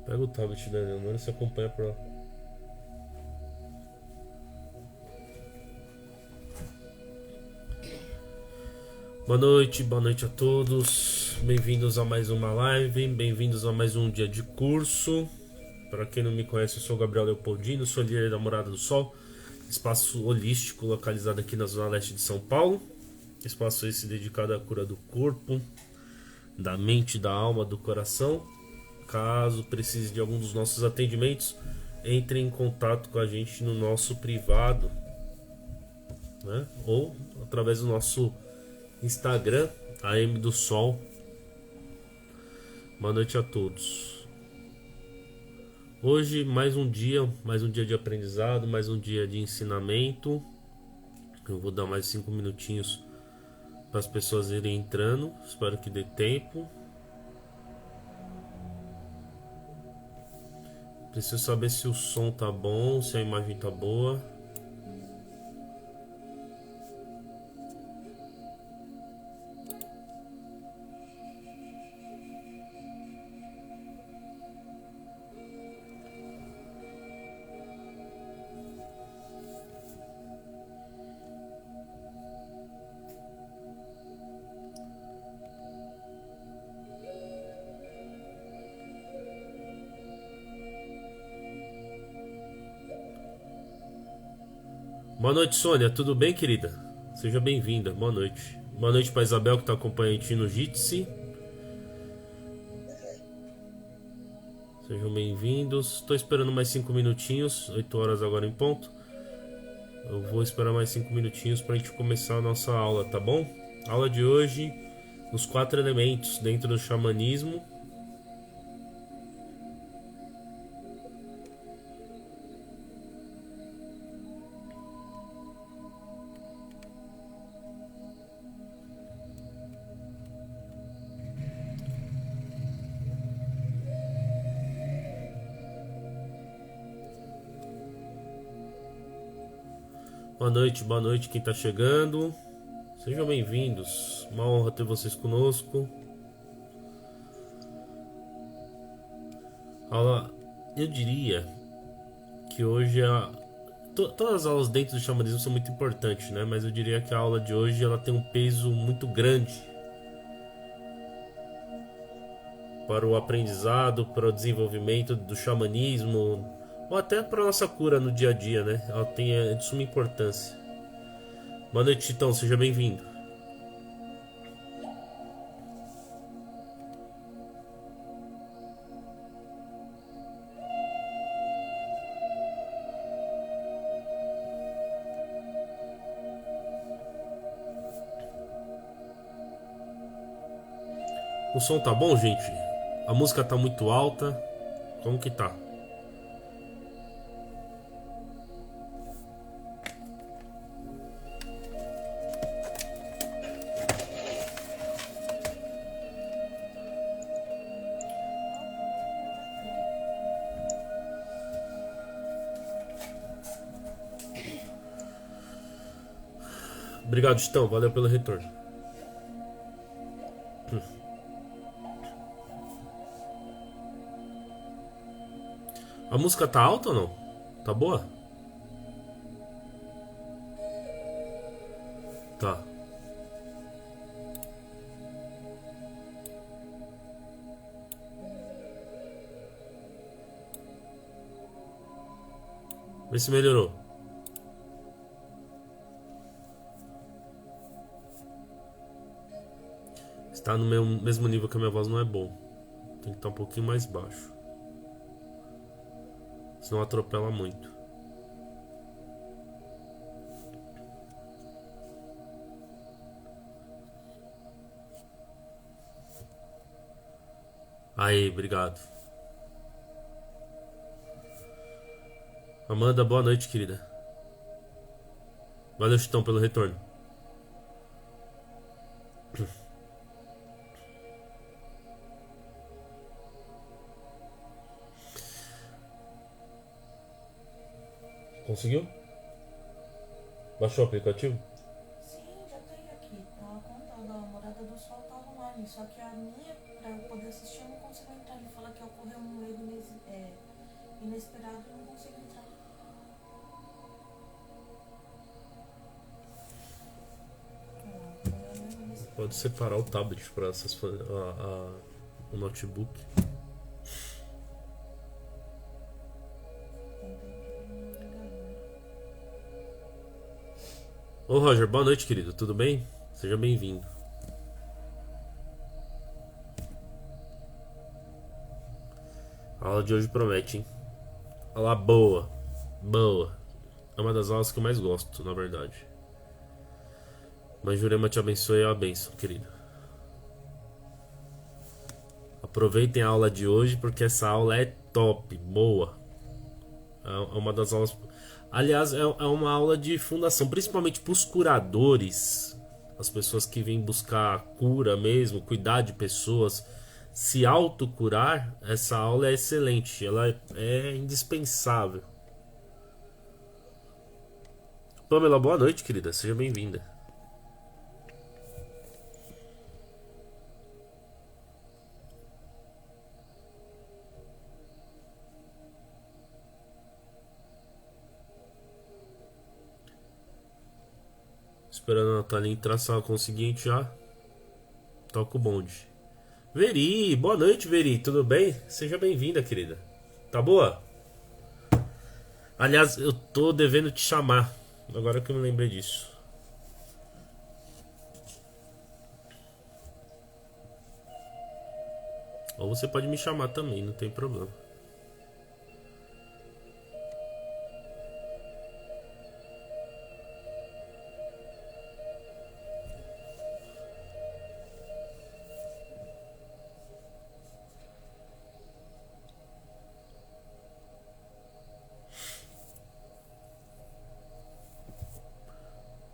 Pega o tablet da Leonora e se acompanha pra lá. Boa noite a todos. Bem-vindos a mais uma live, bem-vindos a mais um dia de curso. Para quem não me conhece, eu sou o Gabriel Leopoldino, sou líder da Morada do Sol, espaço holístico localizado aqui na zona leste de São Paulo. Espaço esse dedicado à cura do corpo, da mente, da alma, do coração. Caso precise de algum dos nossos atendimentos, entre em contato com a gente no nosso privado, né? Ou através do nosso Instagram, AM do Sol. Boa noite a todos. Hoje mais um dia de aprendizado, mais um dia de ensinamento. Eu vou dar mais 5 minutinhos para as pessoas irem entrando. Espero que dê tempo. Preciso saber se o som tá bom, se a imagem tá boa. Boa noite, Sônia. Tudo bem, querida? Seja bem-vinda. Boa noite. Boa noite para Isabel, que está acompanhando a gente no Jitsi. Sejam bem-vindos. Estou esperando mais 5 minutinhos. 8 horas agora em ponto. Eu vou esperar mais 5 minutinhos para a gente começar a nossa aula, tá bom? Aula de hoje, os 4 elementos dentro do xamanismo. Boa noite quem está chegando. Sejam bem-vindos. Uma honra ter vocês conosco. Aula, eu diria que hoje todas as aulas dentro do xamanismo são muito importantes, né? Mas eu diria que a aula de hoje ela tem um peso muito grande para o aprendizado, para o desenvolvimento do xamanismo, ou até para a nossa cura no dia a dia, né? Ela é de suma importância. Boa noite, Titão, seja bem-vindo. O som tá bom, gente? A música tá muito alta? Como que tá? Obrigado, Titão. Valeu pelo retorno. A música tá alta ou não? Tá boa? Tá. Vê se melhorou. Está no mesmo nível que a minha voz não é bom. Tem que estar um pouquinho mais baixo. Senão atropela muito. Aí, obrigado. Amanda, boa noite, querida. Valeu, Chitão, pelo retorno. Conseguiu? Baixou o aplicativo? Sim, já tenho aqui. A conta da Morada do Sol tá online. Só que a minha, pra eu poder assistir, eu não consigo entrar. Ele fala que ocorreu um erro inesperado e não consigo entrar. Pode separar o tablet para o notebook. Ô Roger, boa noite, querido. Tudo bem? Seja bem-vindo. A aula de hoje promete, hein? Aula boa. Boa. É uma das aulas que eu mais gosto, na verdade. Mas Jurema te abençoe e a benção, querido. Aproveitem a aula de hoje porque essa aula é top, boa. É uma das aulas... Aliás, é uma aula de fundação, principalmente para os curadores, as pessoas que vêm buscar cura mesmo, cuidar de pessoas, se autocurar. Essa aula é excelente, ela é indispensável. Pamela, boa noite, querida, seja bem-vinda. Esperando a Natália entrar, se ela conseguir, a gente já toca o bonde. Veri, boa noite, Veri, tudo bem? Seja bem-vinda, querida. Tá boa? Aliás, eu tô devendo te chamar, agora que eu me lembrei disso. Ou você pode me chamar também, não tem problema.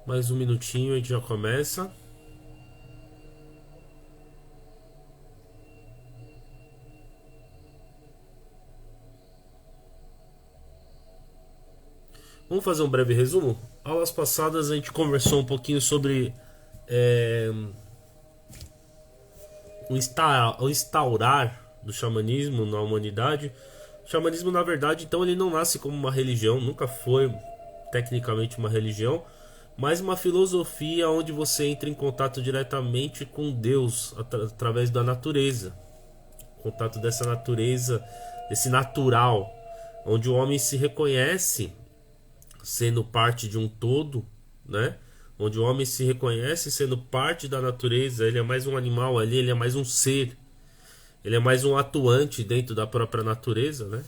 Mais um minutinho, a gente já começa. Vamos fazer um breve resumo? Aulas passadas a gente conversou um pouquinho sobre o instaurar do xamanismo na humanidade. O xamanismo, na verdade, então, ele não nasce como uma religião, nunca foi tecnicamente uma religião, mas uma filosofia onde você entra em contato diretamente com Deus através da natureza. Contato dessa natureza, desse natural, onde o homem se reconhece sendo parte de um todo, né? Onde o homem se reconhece sendo parte da natureza. Ele é mais um animal ali, ele é mais um ser, ele é mais um atuante dentro da própria natureza, né?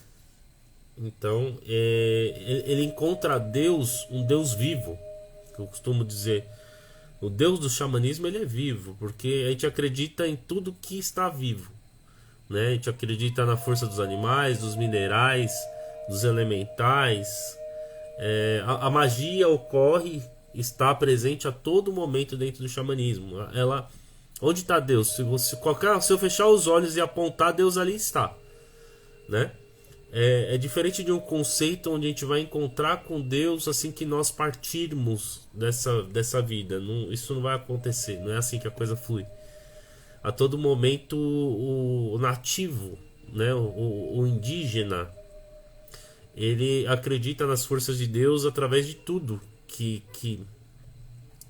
Então ele encontra Deus, um Deus vivo, que eu costumo dizer. O Deus do xamanismo, ele é vivo, porque a gente acredita em tudo que está vivo, né? A gente acredita na força dos animais, dos minerais, dos elementais. A magia ocorre, está presente a todo momento dentro do xamanismo. Onde está Deus? Se eu fechar os olhos e apontar, Deus ali está, né? É diferente de um conceito onde a gente vai encontrar com Deus assim que nós partirmos dessa vida. Isso não vai acontecer, não é assim que a coisa flui. A todo momento o nativo, né, o indígena, ele acredita nas forças de Deus através de tudo que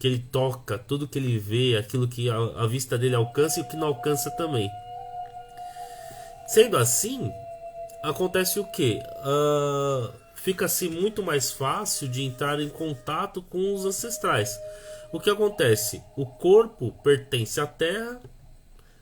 ele toca, tudo que ele vê, aquilo que a vista dele alcança e o que não alcança também. Sendo assim, acontece o que? Fica-se muito mais fácil de entrar em contato com os ancestrais. O que acontece? O corpo pertence à Terra,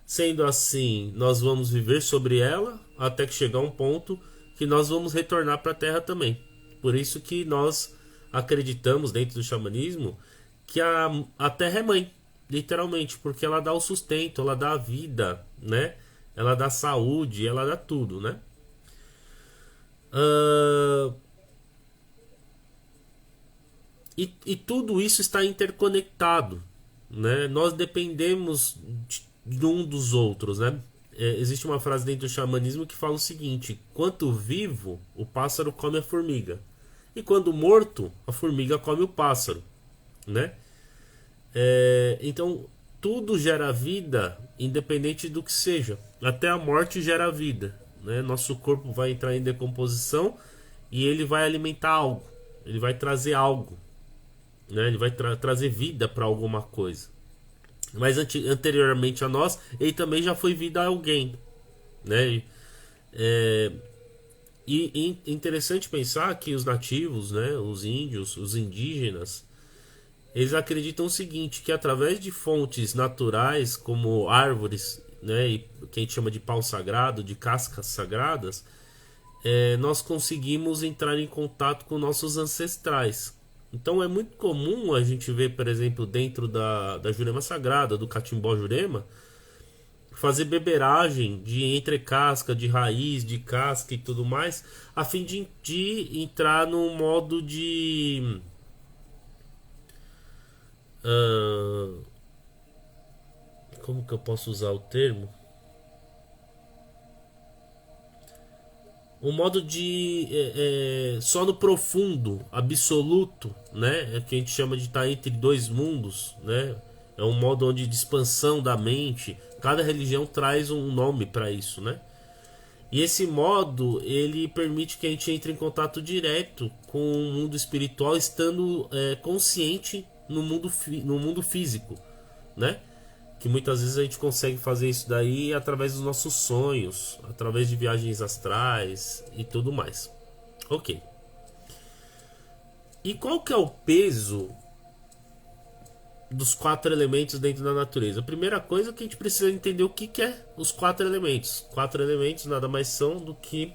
sendo assim, nós vamos viver sobre ela até que chegar um ponto que nós vamos retornar para a Terra também. Por isso que nós acreditamos dentro do xamanismo que a Terra é mãe, literalmente, porque ela dá o sustento, ela dá a vida, né? Ela dá saúde, ela dá tudo, né? E tudo isso está interconectado, né? Nós dependemos de um dos outros, né? Existe uma frase dentro do xamanismo que fala o seguinte: quanto vivo, o pássaro come a formiga, e quando morto, a formiga come o pássaro, né? Então tudo gera vida, independente do que seja. Até a morte gera vida. né? Nosso corpo vai entrar em decomposição e ele vai alimentar algo, ele vai trazer algo, né? Ele vai trazer vida para alguma coisa. Mas anteriormente a nós, ele também já foi vida a alguém, né? E interessante pensar que os nativos, né, os índios, os indígenas, eles acreditam o seguinte, que através de fontes naturais como árvores, né, e que a gente chama de pau sagrado, de cascas sagradas, nós conseguimos entrar em contato com nossos ancestrais. Então é muito comum a gente ver, por exemplo, dentro da Jurema Sagrada, do Catimbó Jurema, fazer beberagem de entrecasca, de raiz, de casca e tudo mais, a fim de entrar no modo de... como que eu posso usar o termo? Um modo de sono profundo, absoluto, né? É que a gente chama de estar entre dois mundos, né? É um modo onde de expansão da mente. Cada religião traz um nome para isso, né? E esse modo ele permite que a gente entre em contato direto com o mundo espiritual, estando consciente no mundo físico, né? Que muitas vezes a gente consegue fazer isso daí através dos nossos sonhos, através de viagens astrais e tudo mais. Ok. E qual que é o peso dos 4 elementos dentro da natureza? A primeira coisa é que a gente precisa entender o que é os 4 elementos. 4 elementos nada mais são do que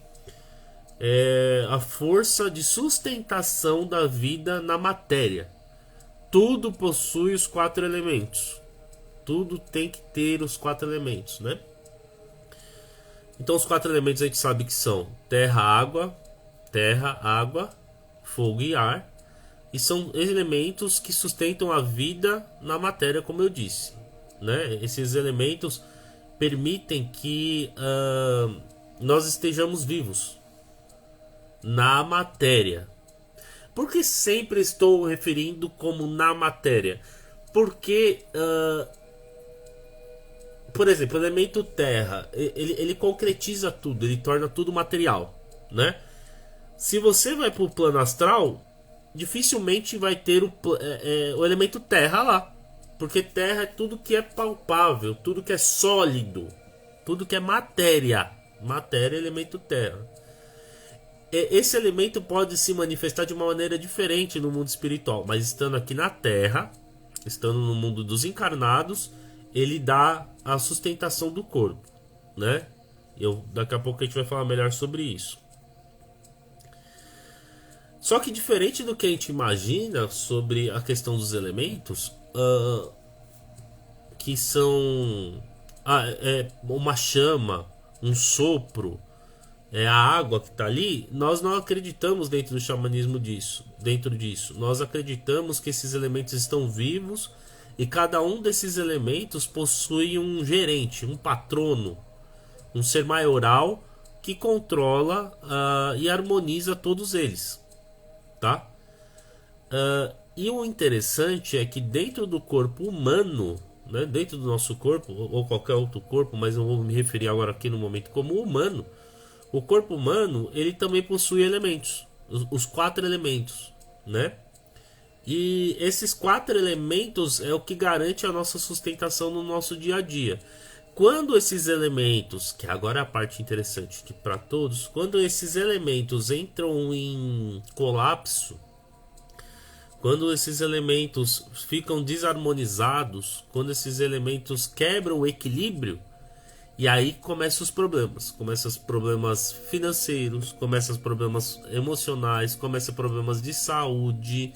a força de sustentação da vida na matéria. Tudo possui os 4 elementos. Tudo tem que ter os 4 elementos, né? Então os 4 elementos a gente sabe que são terra, água, fogo e ar. E são elementos que sustentam a vida na matéria, como eu disse, né? Esses elementos permitem que nós estejamos vivos na matéria. Por que sempre estou referindo como na matéria? Porque... por exemplo, o elemento terra, ele concretiza tudo, ele torna tudo material, né? Se você vai para o plano astral, dificilmente vai ter o elemento terra lá, porque terra é tudo que é palpável, tudo que é sólido, tudo que é matéria. Matéria é elemento terra. Esse elemento pode se manifestar de uma maneira diferente no mundo espiritual, mas estando aqui na terra, estando no mundo dos encarnados, ele dá a sustentação do corpo, né? Daqui a pouco a gente vai falar melhor sobre isso. Só que diferente do que a gente imagina sobre a questão dos elementos, que são uma chama, um sopro, a água que está ali, nós não acreditamos dentro do xamanismo dentro disso. Nós acreditamos que esses elementos estão vivos e cada um desses elementos possui um gerente, um patrono, um ser maioral que controla e harmoniza todos eles, tá? E o interessante é que dentro do corpo humano, né, dentro do nosso corpo ou qualquer outro corpo, mas eu vou me referir agora aqui no momento como humano, o corpo humano ele também possui elementos, os 4 elementos, né? E esses 4 elementos é o que garante a nossa sustentação no nosso dia a dia. Quando esses elementos, que agora é a parte interessante que para todos, quando esses elementos entram em colapso, quando esses elementos ficam desarmonizados, quando esses elementos quebram o equilíbrio, e aí começam os problemas. Começam os problemas financeiros, começam os problemas emocionais, começam problemas de saúde,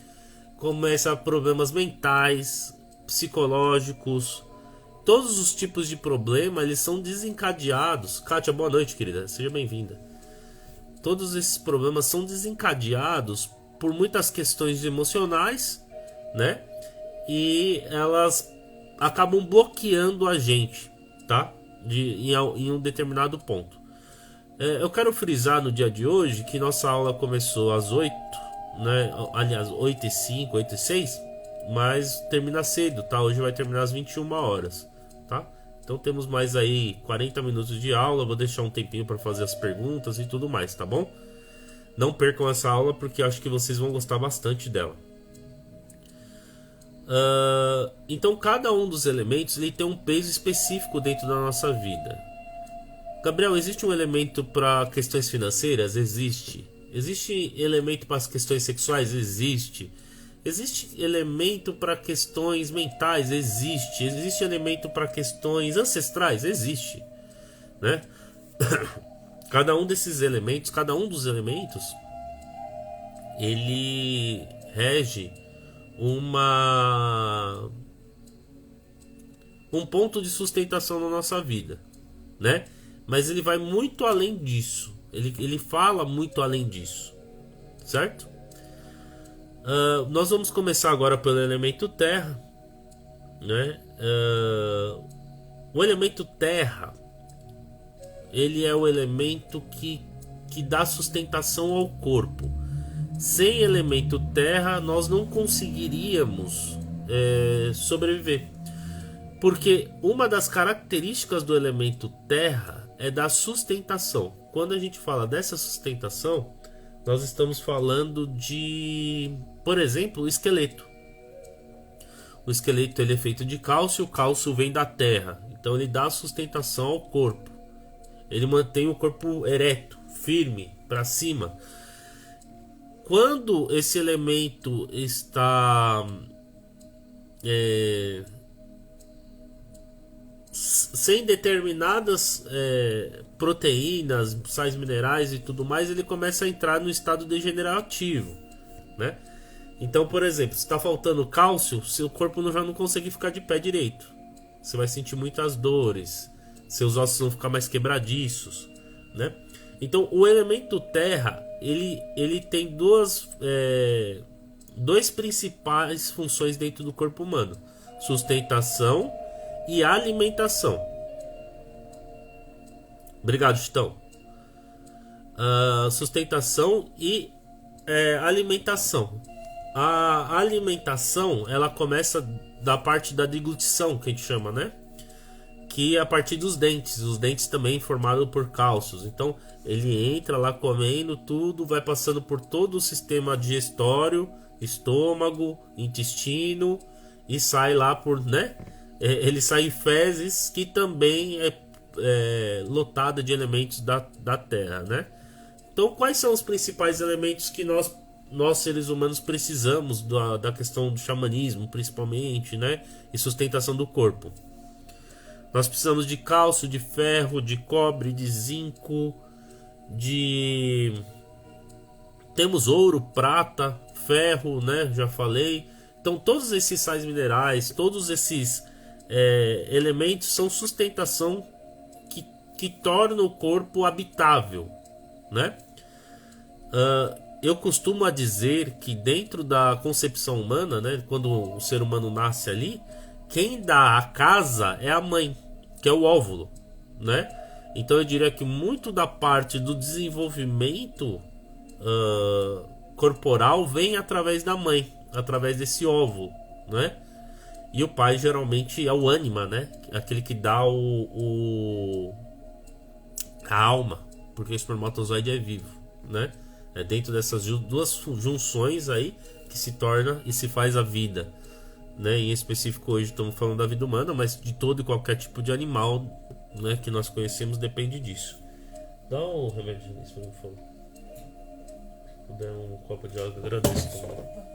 começam problemas mentais, psicológicos. Todos os tipos de problema, eles são desencadeados. Kátia, boa noite, querida. Seja bem-vinda. Todos esses problemas são desencadeados por muitas questões emocionais, né? E elas acabam bloqueando a gente, tá? Em um determinado ponto. Eu quero frisar no dia de hoje que nossa aula começou às 8, né? Aliás, 8h05, 8h06, mas termina cedo, tá? Hoje vai terminar às 21 horas, tá? Então temos mais aí 40 minutos de aula. Vou deixar um tempinho para fazer as perguntas e tudo mais, tá bom? Não percam essa aula porque eu acho que vocês vão gostar bastante dela. Então cada um dos elementos ele tem um peso específico dentro da nossa vida. Gabriel, existe um elemento para questões financeiras? Existe. Existe elemento para as questões sexuais? Existe. Existe elemento para questões mentais? Existe. Existe elemento para questões ancestrais? Existe, né? Cada um dos elementos, ele rege um ponto de sustentação na nossa vida, né? Mas ele vai muito além disso. Ele fala muito além disso, certo? Nós vamos começar agora pelo elemento terra, né? O elemento terra, ele é o elemento que dá sustentação ao corpo. Sem elemento terra, nós não conseguiríamos sobreviver. Porque uma das características do elemento terra é da sustentação. Quando a gente fala dessa sustentação, nós estamos falando de, por exemplo, o esqueleto. O esqueleto ele é feito de cálcio, o cálcio vem da terra. Então ele dá sustentação ao corpo. Ele mantém o corpo ereto, firme, para cima. Quando esse elemento está sem determinadas proteínas, sais minerais e tudo mais, ele começa a entrar no estado degenerativo, né? Então, por exemplo, se está faltando cálcio, seu corpo já não consegue ficar de pé direito. Você vai sentir muitas dores, seus ossos vão ficar mais quebradiços, né? Então, o elemento terra, ele tem duas principais funções dentro do corpo humano: sustentação e alimentação. Obrigado, Chitão. Sustentação e alimentação. A alimentação, ela começa da parte da deglutição, que a gente chama, né? Que é a partir dos dentes. Os dentes também formados por cálcios. Então, ele entra lá comendo tudo, vai passando por todo o sistema digestório, estômago, intestino, e sai lá por, né? Ele sai em fezes, que também é lotada de elementos da terra, né? Então, quais são os principais elementos que nós seres humanos precisamos da questão do xamanismo, principalmente, né? E sustentação do corpo? Nós precisamos de cálcio, de ferro, de cobre, de zinco, temos ouro, prata, ferro, né? Já falei. Então, todos esses sais minerais, todos esses elementos são sustentação que torna o corpo habitável, né? Eu costumo dizer que dentro da concepção humana, né, quando o ser humano nasce ali, quem dá a casa é a mãe, que é o óvulo, né? Então eu diria que muito da parte do desenvolvimento corporal vem através da mãe, através desse óvulo, né? E o pai geralmente é o ânima, né? Aquele que dá a alma, porque o espermatozoide é vivo, né? É dentro dessas duas junções aí que se torna e se faz a vida, né? Em específico hoje estamos falando da vida humana, mas de todo e qualquer tipo de animal, né, que nós conhecemos depende disso. Dá um remédio nisso, por favor. Se puder um copo de água, agradeço também.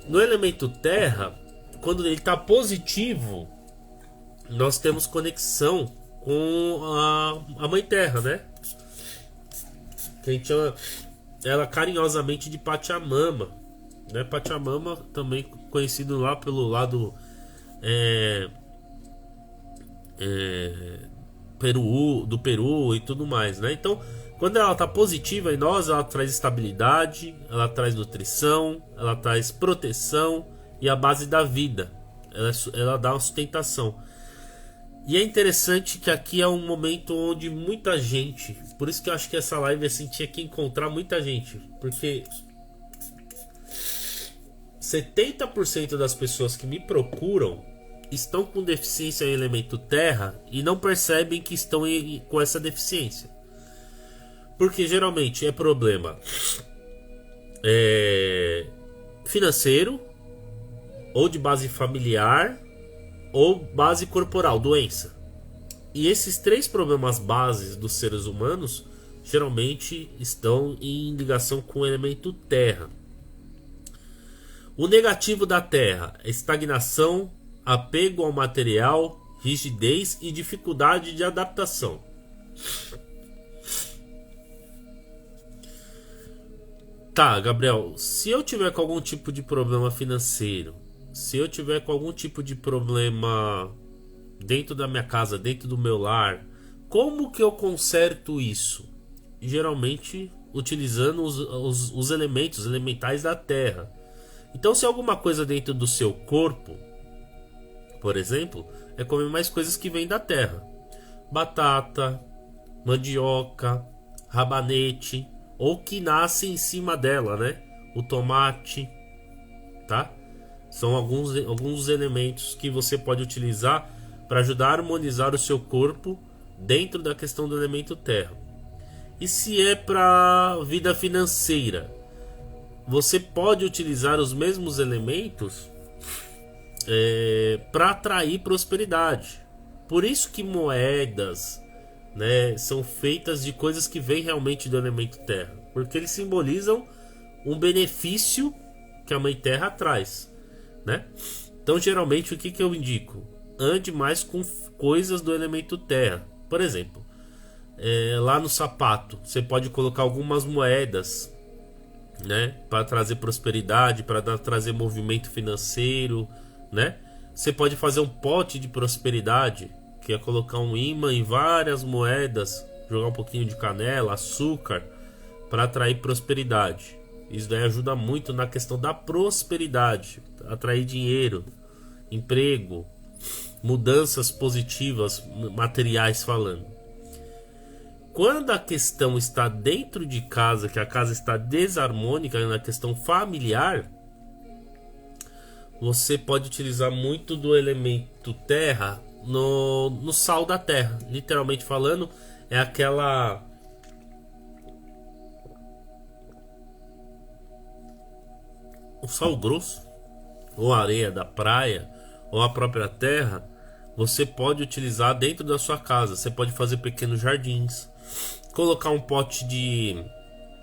No elemento terra, quando ele está positivo, nós temos conexão com a mãe terra, né? Que a gente chama ela carinhosamente de Pachamama, né? Pachamama também conhecido lá pelo lado do Peru e tudo mais, né? Então, quando ela está positiva em nós, ela traz estabilidade, ela traz nutrição, ela traz proteção e a base da vida. Ela dá uma sustentação. E é interessante que aqui é um momento onde muita gente, por isso que eu acho que essa live assim, tinha que encontrar muita gente, porque 70% das pessoas que me procuram estão com deficiência em elemento terra e não percebem que estão com essa deficiência. Porque geralmente é problema financeiro, ou de base familiar, ou base corporal, doença. E esses 3 problemas bases dos seres humanos geralmente estão em ligação com o elemento terra. O negativo da terra é estagnação, apego ao material, rigidez e dificuldade de adaptação. Tá, Gabriel, se eu tiver com algum tipo de problema financeiro, se eu tiver com algum tipo de problema dentro da minha casa, dentro do meu lar, como que eu conserto isso? Geralmente utilizando os elementos elementais da terra. Então, se alguma coisa dentro do seu corpo, por exemplo, é comer mais coisas que vêm da terra: batata, mandioca, rabanete, ou que nasce em cima dela, né? O tomate, tá? São alguns elementos que você pode utilizar para ajudar a harmonizar o seu corpo dentro da questão do elemento terra. E se é para vida financeira, você pode utilizar os mesmos elementos para atrair prosperidade. Por isso que moedas, né, são feitas de coisas que vêm realmente do elemento terra, porque eles simbolizam um benefício que a mãe terra traz, né? Então, geralmente, o que eu indico? Ande mais com coisas do elemento terra. Por exemplo, lá no sapato você pode colocar algumas moedas, né, para trazer prosperidade, para trazer movimento financeiro, né? Você pode fazer um pote de prosperidade, que é colocar um ímã em várias moedas, jogar um pouquinho de canela, açúcar, para atrair prosperidade. Isso daí ajuda muito na questão da prosperidade, atrair dinheiro, emprego, mudanças positivas, materiais falando. Quando a questão está dentro de casa, que a casa está desarmônica na questão familiar, você pode utilizar muito do elemento terra no sal da terra. Literalmente falando, é aquela... o sal grosso, ou a areia da praia, ou a própria terra, você pode utilizar dentro da sua casa. Você pode fazer pequenos jardins, colocar um pote de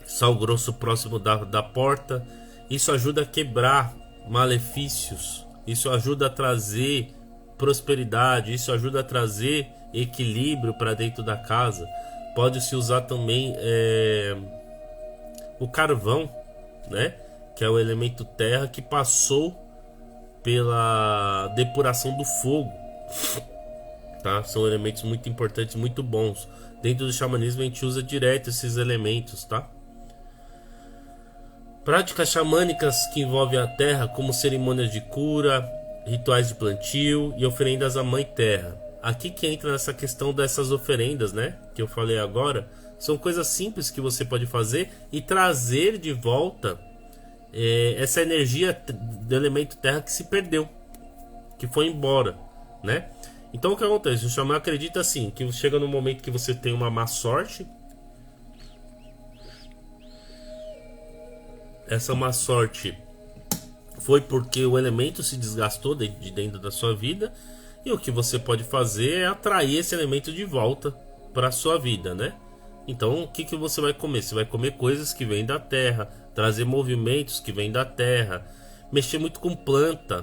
sal grosso próximo da porta. Isso ajuda a quebrar malefícios, isso ajuda a trazer prosperidade, isso ajuda a trazer equilíbrio para dentro da casa. Pode-se usar também o carvão, né, que é o elemento terra que passou pela depuração do fogo, tá? São elementos muito importantes, muito bons. Dentro do xamanismo a gente usa direto esses elementos, tá? Práticas xamânicas que envolvem a terra, como cerimônias de cura, rituais de plantio e oferendas à mãe terra. Aqui que entra nessa questão dessas oferendas, né, que eu falei agora. São coisas simples que você pode fazer e trazer de volta essa energia do elemento terra que se perdeu, que foi embora, né? Então o que acontece? O xamã acredita assim, que chega no momento que você tem uma má sorte. Essa má sorte foi porque o elemento se desgastou de dentro da sua vida, e o que você pode fazer é atrair esse elemento de volta para a sua vida, né? Então o que você vai comer? Você vai comer coisas que vêm da terra, trazer movimentos que vêm da terra, mexer muito com planta,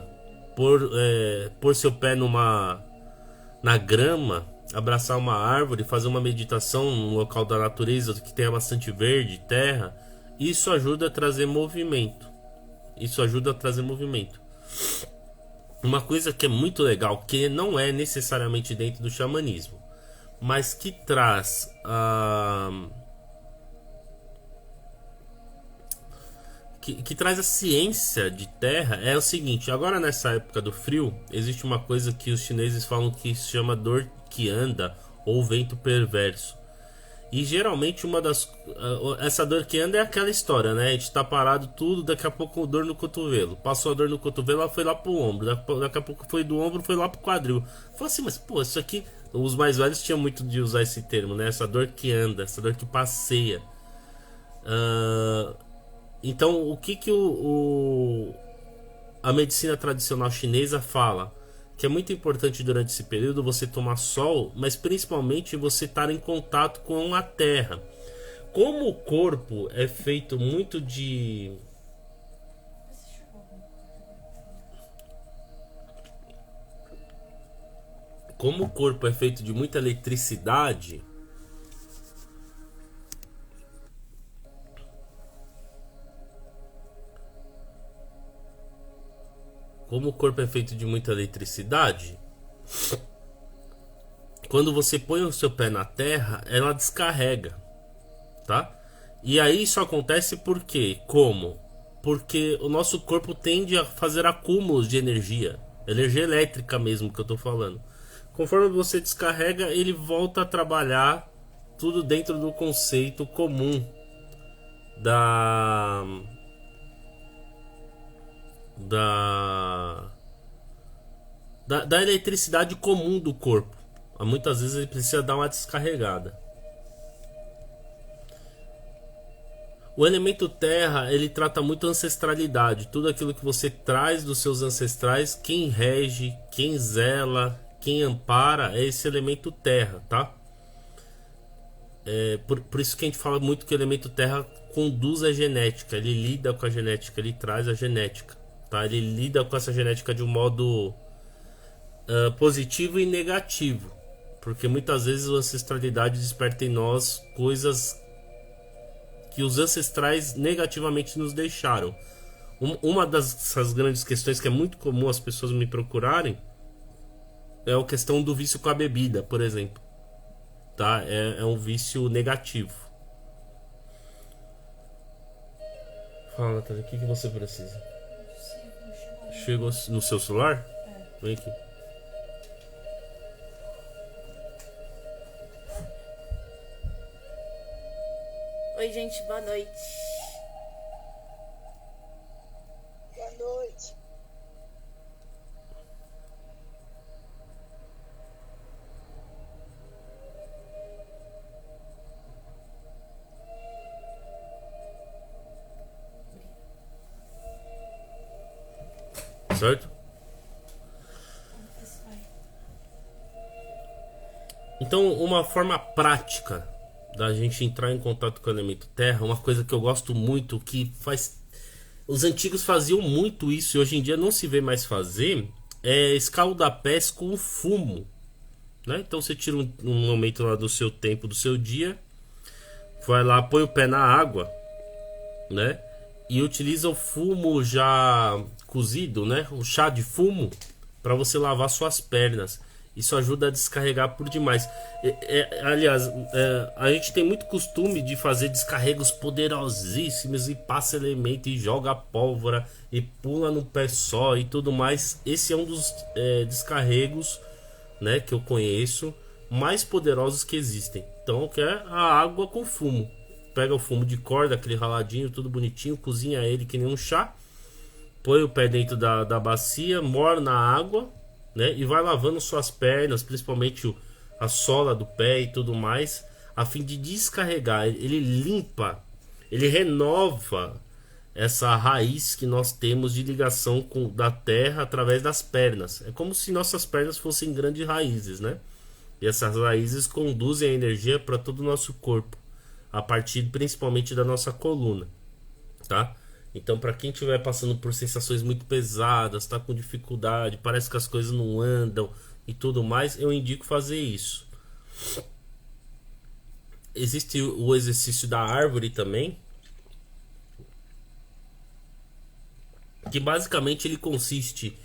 pôr seu pé na grama, abraçar uma árvore, fazer uma meditação no local da natureza que tenha bastante verde, terra. Isso ajuda a trazer movimento. Isso ajuda a trazer movimento. Uma coisa que é muito legal, que não é necessariamente dentro do xamanismo, mas que traz que traz a ciência de terra, é o seguinte. Agora nessa época do frio, existe uma coisa que os chineses falam que se chama dor que anda, ou vento perverso. E geralmente essa dor que anda é aquela história, né? A gente tá parado tudo, daqui a pouco dor no cotovelo. Passou a dor no cotovelo, ela foi lá pro ombro. Daqui a pouco foi do ombro, foi lá pro quadril. Falei assim, mas pô, isso aqui. Os mais velhos tinham muito de usar esse termo, né? Essa dor que anda, essa dor que passeia. Então, o que que a medicina tradicional chinesa fala? Que é muito importante durante esse período você tomar sol, mas principalmente você estar em contato com a terra. Como o corpo é feito muito de... Como o corpo é feito de muita eletricidade, quando você põe o seu pé na terra, ela descarrega, tá? E aí isso acontece por quê? Como? Porque o nosso corpo tende a fazer acúmulos de energia elétrica mesmo que eu tô falando. Conforme você descarrega, ele volta a trabalhar tudo dentro do conceito comum da eletricidade comum do corpo. Muitas vezes ele precisa dar uma descarregada. O elemento terra, ele trata muito a ancestralidade, tudo aquilo que você traz dos seus ancestrais, quem rege, quem zela, quem ampara é esse elemento terra, tá? Por isso que a gente fala muito que o elemento terra conduz a genética, ele lida com a genética, ele traz a genética, tá? Ele lida com essa genética de um modo positivo e negativo, porque muitas vezes a ancestralidade desperta em nós coisas que os ancestrais negativamente nos deixaram. Uma dessas grandes questões que é muito comum as pessoas me procurarem é a questão do vício com a bebida, por exemplo. Tá? É um vício negativo. Fala, Natália, o que você precisa? Chegou no seu celular? Vem aqui. Oi, gente, boa noite. Boa noite. Certo? Então, uma forma prática da gente entrar em contato com o elemento terra, uma coisa que eu gosto muito, que faz... Os antigos faziam muito isso e hoje em dia não se vê mais fazer, é escaldapés com fumo, né? Então você tira um momento lá do seu tempo, do seu dia, vai lá, põe o pé na água, né? E utiliza o fumo já cozido, né? O chá de fumo, para você lavar suas pernas. Isso ajuda a descarregar por demais. Aliás, a gente tem muito costume de fazer descarregos poderosíssimos e passa elemento e joga pólvora e pula no pé só e tudo mais. Esse é um dos descarregos, né, que eu conheço mais poderosos que existem. Então, que é a água com fumo. Pega o fumo de corda, aquele raladinho, tudo bonitinho, cozinha ele que nem um chá, põe o pé dentro da bacia, morna a água, né, e vai lavando suas pernas, principalmente a sola do pé e tudo mais, a fim de descarregar. Ele limpa, ele renova essa raiz que nós temos de ligação da terra através das pernas. É como se nossas pernas fossem grandes raízes, né? E essas raízes conduzem a energia para todo o nosso corpo, a partir principalmente da nossa coluna, tá? Então, para quem estiver passando por sensações muito pesadas, está com dificuldade, parece que as coisas não andam e tudo mais, eu indico fazer isso. Existe o exercício da árvore também, que basicamente ele consiste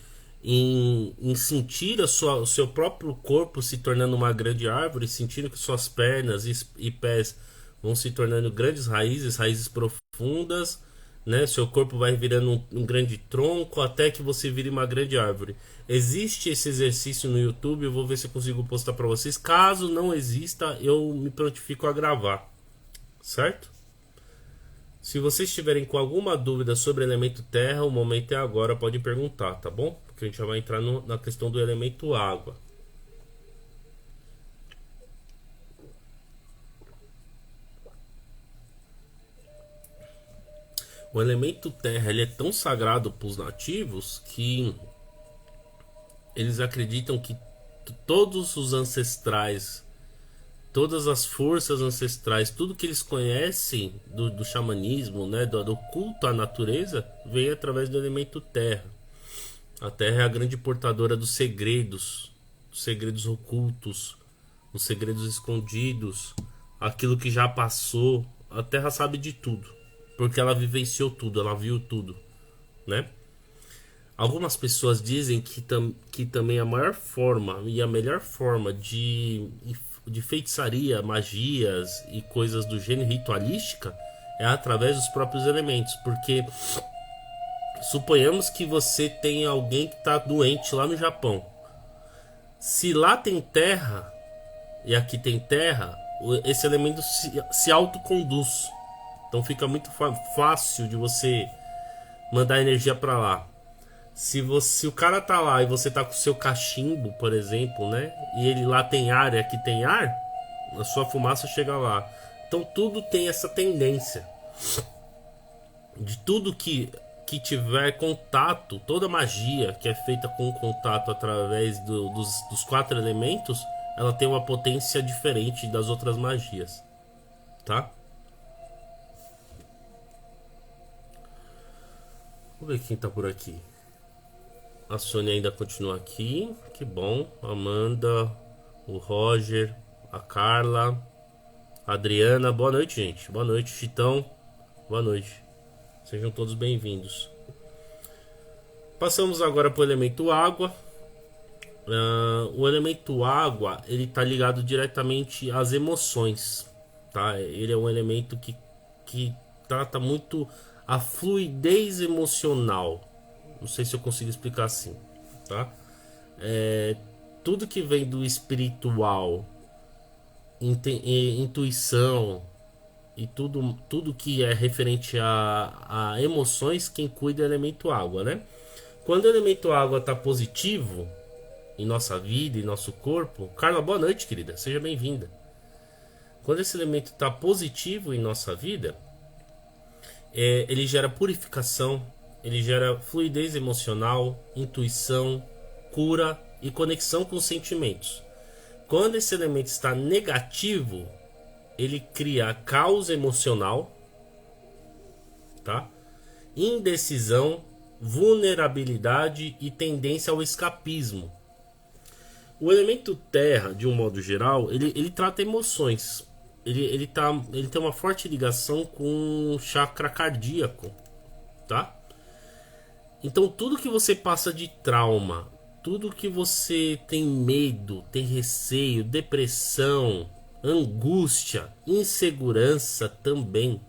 em sentir o seu próprio corpo se tornando uma grande árvore, sentindo que suas pernas e pés vão se tornando grandes raízes profundas, né? Seu corpo vai virando um grande tronco até que você vire uma grande árvore. Existe esse exercício no YouTube, eu vou ver se eu consigo postar para vocês. Caso não exista, eu me prontifico a gravar, certo? Se vocês estiverem com alguma dúvida sobre o elemento terra, o momento é agora, pode perguntar, tá bom? Porque a gente já vai entrar na questão do elemento água. O elemento terra ele é tão sagrado para os nativos que eles acreditam que todos os ancestrais, todas as forças ancestrais, tudo que eles conhecem do xamanismo, né, do culto à natureza, vem através do elemento terra. A terra é a grande portadora dos segredos ocultos, os segredos escondidos, aquilo que já passou. A terra sabe de tudo, porque ela vivenciou tudo, ela viu tudo, né? Algumas pessoas dizem que também a maior forma e a melhor forma de feitiçaria, magias e coisas do gênero ritualística é através dos próprios elementos, porque suponhamos que você tem alguém que está doente lá no Japão. Se lá tem terra e aqui tem terra, esse elemento se autoconduz. Então fica muito fácil de você mandar energia para lá. Se o cara tá lá e você tá com o seu cachimbo, por exemplo, né? E ele lá tem ar e aqui tem ar, a sua fumaça chega lá. Então tudo tem essa tendência. De tudo que tiver contato, toda magia que é feita com contato através dos 4 elementos, ela tem uma potência diferente das outras magias, tá? Vamos ver quem tá por aqui. A Sônia ainda continua aqui, que bom. Amanda, o Roger, a Carla, a Adriana. Boa noite, gente. Boa noite, Chitão. Boa noite. Sejam todos bem-vindos. Passamos agora para o elemento água. O elemento água, ele está ligado diretamente às emoções, tá? Ele é um elemento que trata muito a fluidez emocional. Não sei se eu consigo explicar assim, tá? Tudo que vem do espiritual, intuição e tudo que é referente a emoções, quem cuida é o elemento água, né? Quando o elemento água está positivo em nossa vida, em nosso corpo... Carla, boa noite, querida, seja bem-vinda. Quando esse elemento está positivo em nossa vida, ele gera purificação, ele gera fluidez emocional, intuição, cura e conexão com os sentimentos. Quando esse elemento está negativo, ele cria caos emocional, tá? Indecisão, vulnerabilidade e tendência ao escapismo. O elemento terra, de um modo geral, ele trata emoções. Ele tem uma forte ligação com o chakra cardíaco, tá? Então tudo que você passa de trauma, tudo que você tem medo, tem receio, depressão, angústia, insegurança também,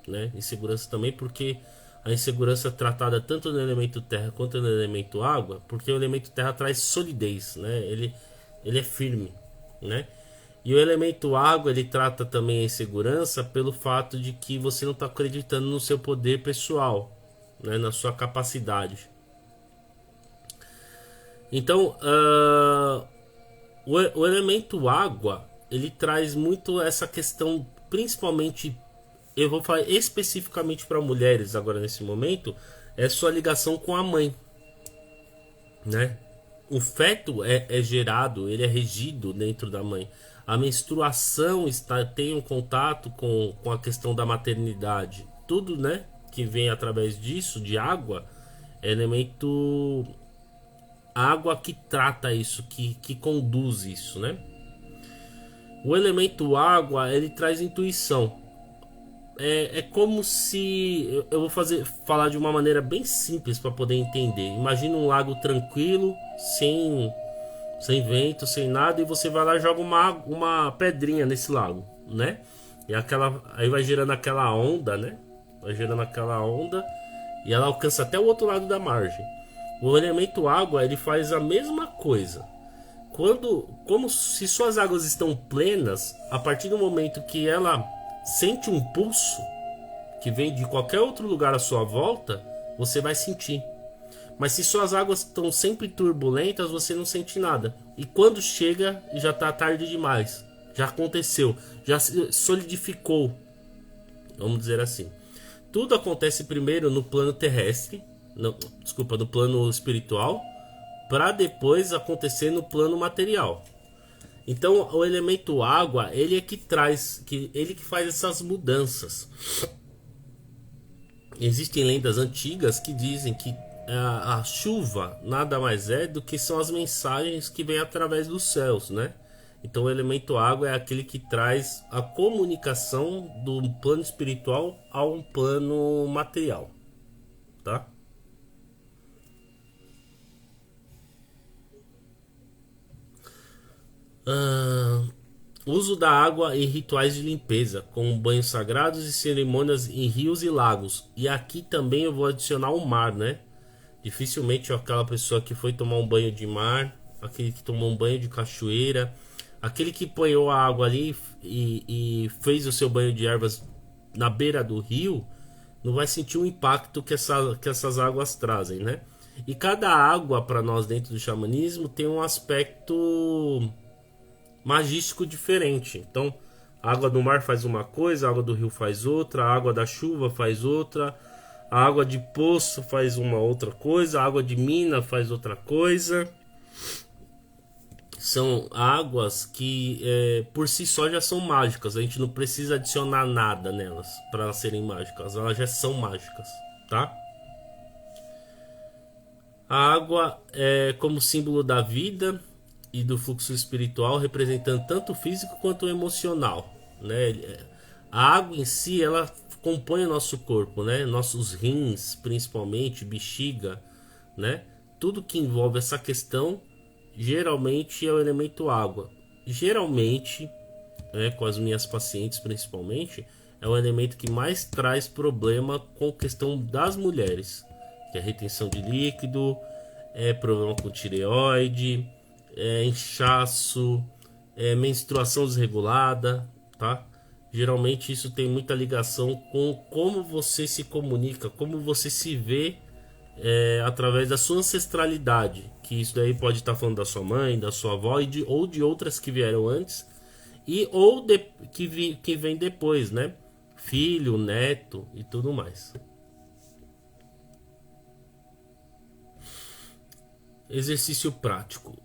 né? Insegurança também porque a insegurança é tratada tanto no elemento terra quanto no elemento água, porque o elemento terra traz solidez, né? Ele é firme, né? E o elemento água, ele trata também a insegurança pelo fato de que você não está acreditando no seu poder pessoal, né? Na sua capacidade. Então, o elemento água, ele traz muito essa questão, principalmente, eu vou falar especificamente para mulheres agora nesse momento, é sua ligação com a mãe, né? O feto é gerado, ele é regido dentro da mãe. A menstruação tem um contato com a questão da maternidade. Tudo, né, que vem através disso, de água, é elemento água que trata isso, que conduz isso, né? O elemento água, ele traz intuição. É como se... Eu vou falar de uma maneira bem simples para poder entender. Imagina um lago tranquilo, sem vento, sem nada, e você vai lá e joga uma pedrinha nesse lago, né? E aí vai gerando aquela onda, né? vai gerando aquela onda e ela alcança até o outro lado da margem. O elemento água, ele faz a mesma coisa. Como se suas águas estão plenas, a partir do momento que ela sente um pulso que vem de qualquer outro lugar à sua volta, você vai sentir. Mas se suas águas estão sempre turbulentas, você não sente nada. E quando chega, já está tarde demais. Já aconteceu, já solidificou. Vamos dizer assim. Tudo acontece primeiro no plano terrestre, no plano espiritual, para depois acontecer no plano material. Então, o elemento água, ele é que traz, ele que faz essas mudanças. Existem lendas antigas que dizem que a chuva nada mais é do que são as mensagens que vêm através dos céus, né? Então o elemento água é aquele que traz a comunicação do plano espiritual ao plano material, tá? Uso da água em rituais de limpeza, como banhos sagrados e cerimônias em rios e lagos. E aqui também eu vou adicionar o mar, né? Dificilmente aquela pessoa que foi tomar um banho de mar, aquele que tomou um banho de cachoeira, aquele que ponhou a água ali e fez o seu banho de ervas na beira do rio, não vai sentir o impacto que essas águas trazem, né? E cada água para nós dentro do xamanismo tem um aspecto magístico diferente. Então, a água do mar faz uma coisa, a água do rio faz outra, a água da chuva faz outra, a água de poço faz uma outra coisa, a água de mina faz outra coisa. São águas que por si só já são mágicas. A gente não precisa adicionar nada nelas para elas serem mágicas. Elas já são mágicas, tá? A água é como símbolo da vida e do fluxo espiritual, representando tanto o físico quanto o emocional, né? A água em si, ela compõe o nosso corpo, né? Nossos rins, principalmente, bexiga, né? Tudo que envolve essa questão geralmente é o elemento água. Geralmente, com as minhas pacientes principalmente, é o elemento que mais traz problema com a questão das mulheres, que é retenção de líquido, problema com tireoide, inchaço, menstruação desregulada, tá? Geralmente isso tem muita ligação com como você se comunica, como você se vê através da sua ancestralidade, que isso daí pode estar falando da sua mãe, da sua avó ou de outras que vieram antes que vem depois, né? Filho, neto e tudo mais. Exercício prático.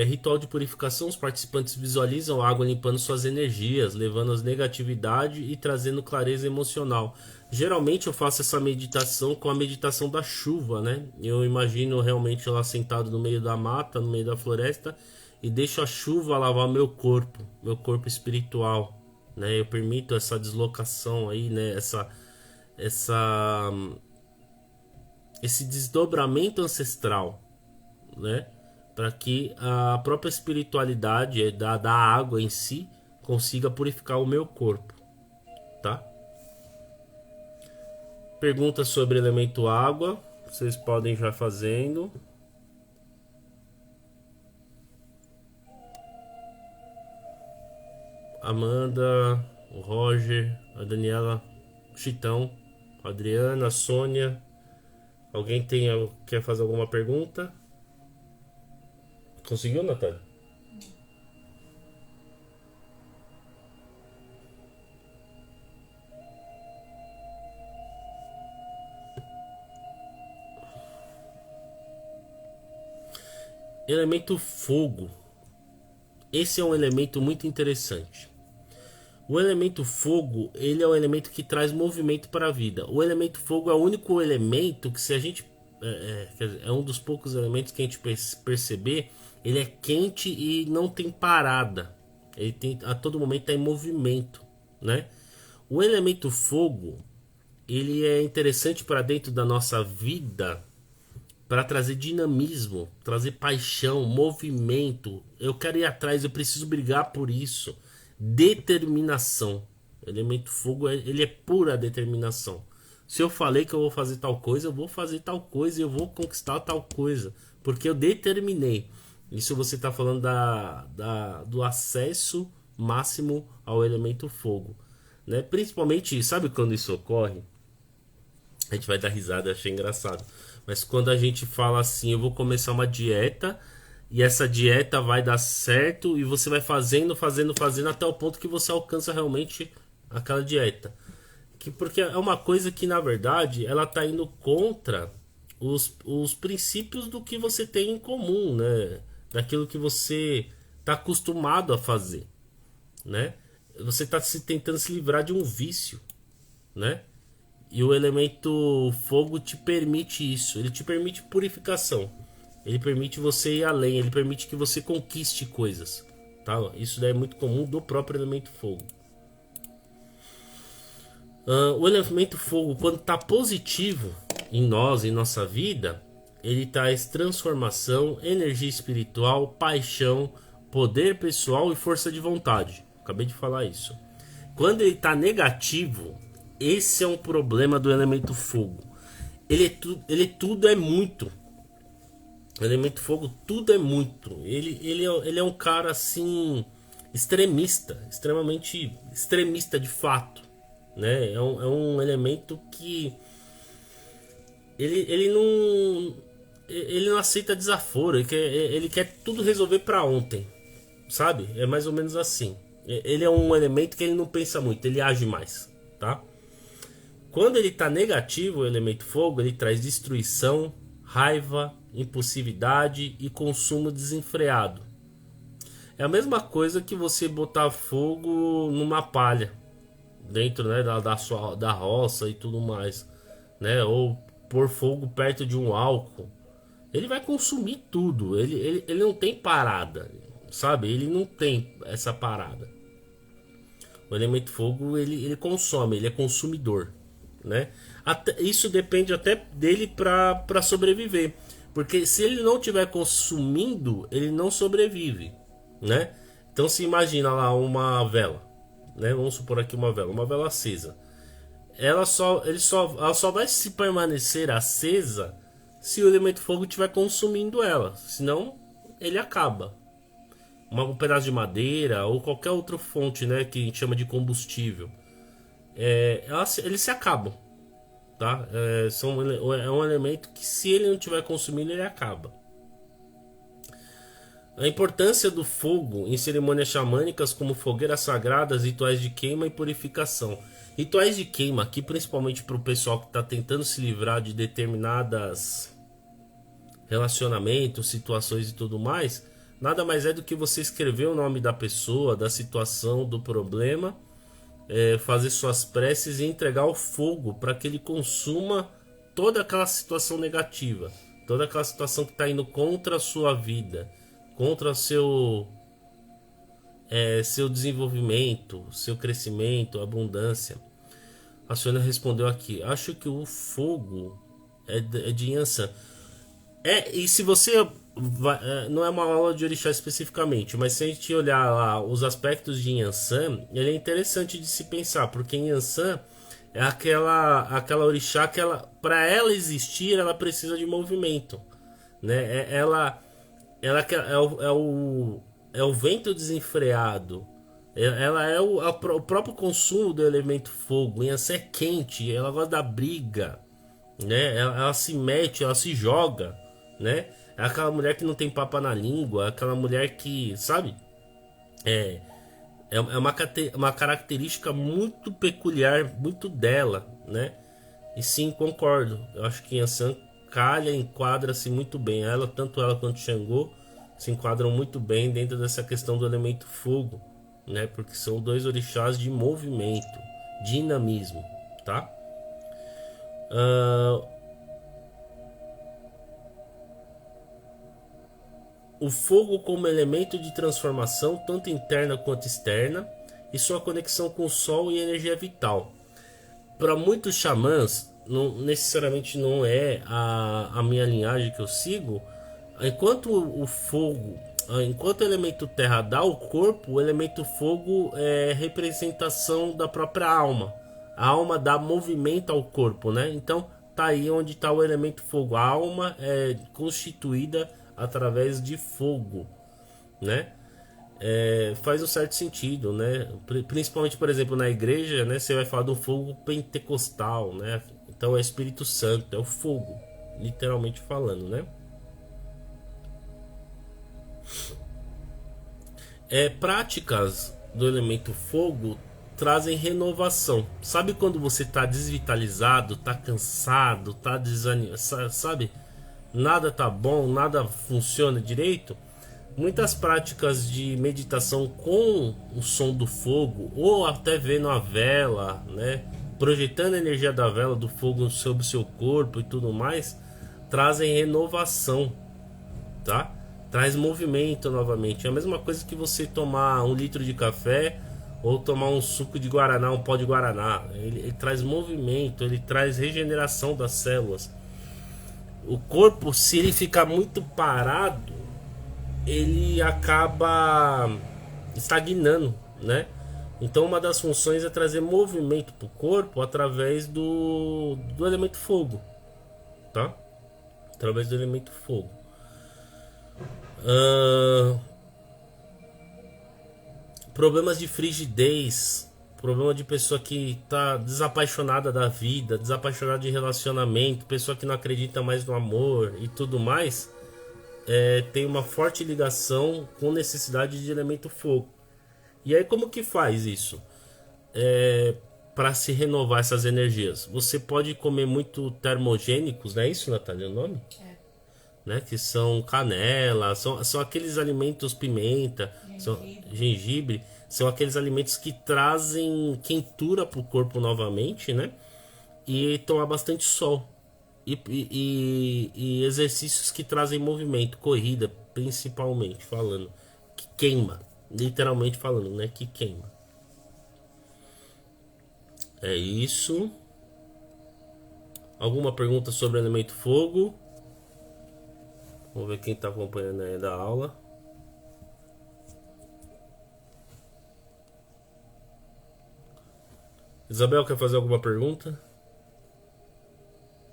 Ritual de purificação, os participantes visualizam a água limpando suas energias, levando as negatividade e trazendo clareza emocional. Geralmente eu faço essa meditação com a meditação da chuva, né? Eu imagino realmente lá sentado no meio da mata, no meio da floresta, e deixo a chuva lavar meu corpo espiritual, né? Eu permito essa deslocação aí, né? Esse desdobramento ancestral, né? Para que a própria espiritualidade da água em si consiga purificar o meu corpo, tá? Perguntas sobre elemento água, vocês podem já fazendo. Amanda, o Roger, a Daniela, o Chitão, a Adriana, a Sônia. Alguém quer fazer alguma pergunta? Conseguiu, Natália? Elemento fogo. Esse é um elemento muito interessante. O elemento fogo, ele é o elemento que traz movimento para a vida. O elemento fogo é o único elemento que, se a gente é um dos poucos elementos que a gente perceber, ele é quente e não tem parada. Ele tem, a todo momento está em movimento, né? O elemento fogo, ele é interessante para dentro da nossa vida, para trazer dinamismo, trazer paixão, movimento. Eu quero ir atrás, eu preciso brigar por isso. Determinação. O elemento fogo, ele é pura determinação. Se eu falei que eu vou fazer tal coisa, eu vou fazer tal coisa e eu vou conquistar tal coisa. Porque eu determinei. Isso você está falando do acesso máximo ao elemento fogo. Né? Principalmente, sabe quando isso ocorre? A gente vai dar risada, achei engraçado. Mas quando a gente fala assim, eu vou começar uma dieta e essa dieta vai dar certo e você vai fazendo até o ponto que você alcança realmente aquela dieta. Porque é uma coisa que na verdade ela está indo contra os princípios do que você tem em comum, né? Daquilo que você está acostumado a fazer, né? Você está tentando se livrar de um vício, né? E o elemento fogo te permite isso. Ele te permite purificação. Ele permite você ir além. Ele permite que você conquiste coisas, tá? Isso daí é muito comum do próprio elemento fogo. O elemento fogo, quando está positivo em nós, em nossa vida, ele traz transformação, energia espiritual, paixão, poder pessoal e força de vontade. Acabei de falar isso. Quando ele está negativo, esse é um problema do elemento fogo. Ele tudo é muito. O elemento fogo tudo é muito. Ele é um cara assim extremista, extremamente extremista de fato, né? É um elemento que ele não aceita desaforo. Ele quer tudo resolver para ontem, sabe? É mais ou menos assim. Ele é um elemento que ele não pensa muito, ele age mais, tá? Quando ele está negativo, o elemento fogo, ele traz destruição, raiva, impulsividade e consumo desenfreado. É a mesma coisa que você botar fogo numa palha, dentro, né, da roça e tudo mais, né? Ou pôr fogo perto de um álcool. Ele vai consumir tudo, ele não tem parada, sabe? Ele não tem essa parada. O elemento fogo, ele consome, ele é consumidor, né? Isso depende até dele para sobreviver, porque se ele não estiver consumindo, ele não sobrevive, né? Então se imagina lá uma vela, né? Vamos supor aqui uma vela acesa. Ela só vai se permanecer acesa se o elemento fogo estiver consumindo ela, senão ele acaba. Um pedaço de madeira ou qualquer outra fonte, né, que a gente chama de combustível, eles se acabam, tá? É um elemento que, se ele não estiver consumindo, ele acaba. A importância do fogo em cerimônias xamânicas, como fogueiras sagradas, rituais de queima e purificação. Rituais de queima, aqui principalmente para o pessoal que está tentando se livrar de determinadas relacionamentos, situações e tudo mais, nada mais é do que você escrever o nome da pessoa, da situação, do problema, fazer suas preces e entregar o fogo para que ele consuma toda aquela situação negativa, toda aquela situação que está indo contra a sua vida, contra seu desenvolvimento, seu crescimento, abundância. A Sônia respondeu aqui: acho que o fogo é de Yansan. E se você não é uma aula de orixá especificamente, mas se a gente olhar lá os aspectos de Yansan, ele é interessante de se pensar, porque Yansan é aquela orixá que para ela existir, ela precisa de movimento, né? É o vento desenfreado. Ela é o próprio consumo do elemento fogo. Yansan é quente, ela gosta da briga, né? Ela se mete, ela se joga, né? É aquela mulher que não tem papa na língua, aquela mulher que, sabe? É uma característica muito peculiar, muito dela, né? E sim, concordo. Eu acho que Yansan enquadra-se muito bem. Tanto ela quanto Xangô se enquadram muito bem dentro dessa questão do elemento fogo, né? Porque são dois orixás de movimento, dinamismo, tá? O fogo como elemento de transformação, tanto interna quanto externa, e sua conexão com o sol e energia vital. Para muitos xamãs, não necessariamente não é a minha linhagem que eu sigo. Enquanto o elemento terra dá o corpo, o elemento fogo é representação da própria alma, A alma dá movimento ao corpo, né? Então tá aí onde está o elemento fogo. A alma é constituída através de fogo, né? Faz um certo sentido, né? Principalmente, por exemplo, na igreja, né? Você vai falar do fogo pentecostal, né? Então é Espírito Santo, é o fogo, literalmente falando, né? Práticas do elemento fogo trazem renovação. Sabe quando você está desvitalizado, está cansado, está desanimado, sabe? Nada tá bom, nada funciona direito. Muitas práticas de meditação com o som do fogo, ou até vendo a vela, né? Projetando a energia da vela, do fogo sobre o seu corpo e tudo mais, trazem renovação, tá? Traz movimento novamente. É a mesma coisa que você tomar 1 litro de café ou tomar um suco de guaraná, um pó de guaraná. Ele traz movimento, ele traz regeneração das células. O corpo, se ele ficar muito parado, ele acaba estagnando, né? Então uma das funções é trazer movimento para o corpo através do elemento fogo, tá? Através do elemento fogo. Problemas de frigidez, problema de pessoa que tá desapaixonada da vida, desapaixonada de relacionamento, pessoa que não acredita mais no amor e tudo mais, tem uma forte ligação com necessidade de elemento fogo. E aí como que faz isso? Para se renovar essas energias, você pode comer muito termogênicos, não é isso, Natália, o nome? Né? Que são canela, são aqueles alimentos, pimenta, gengibre, são aqueles alimentos que trazem quentura para o corpo novamente, né? E tomar bastante sol. E exercícios que trazem movimento, corrida, principalmente falando, que queima, literalmente falando, né? Que queima. É isso. Alguma pergunta sobre o elemento fogo? Vamos ver quem está acompanhando aí da aula. Isabel, quer fazer alguma pergunta?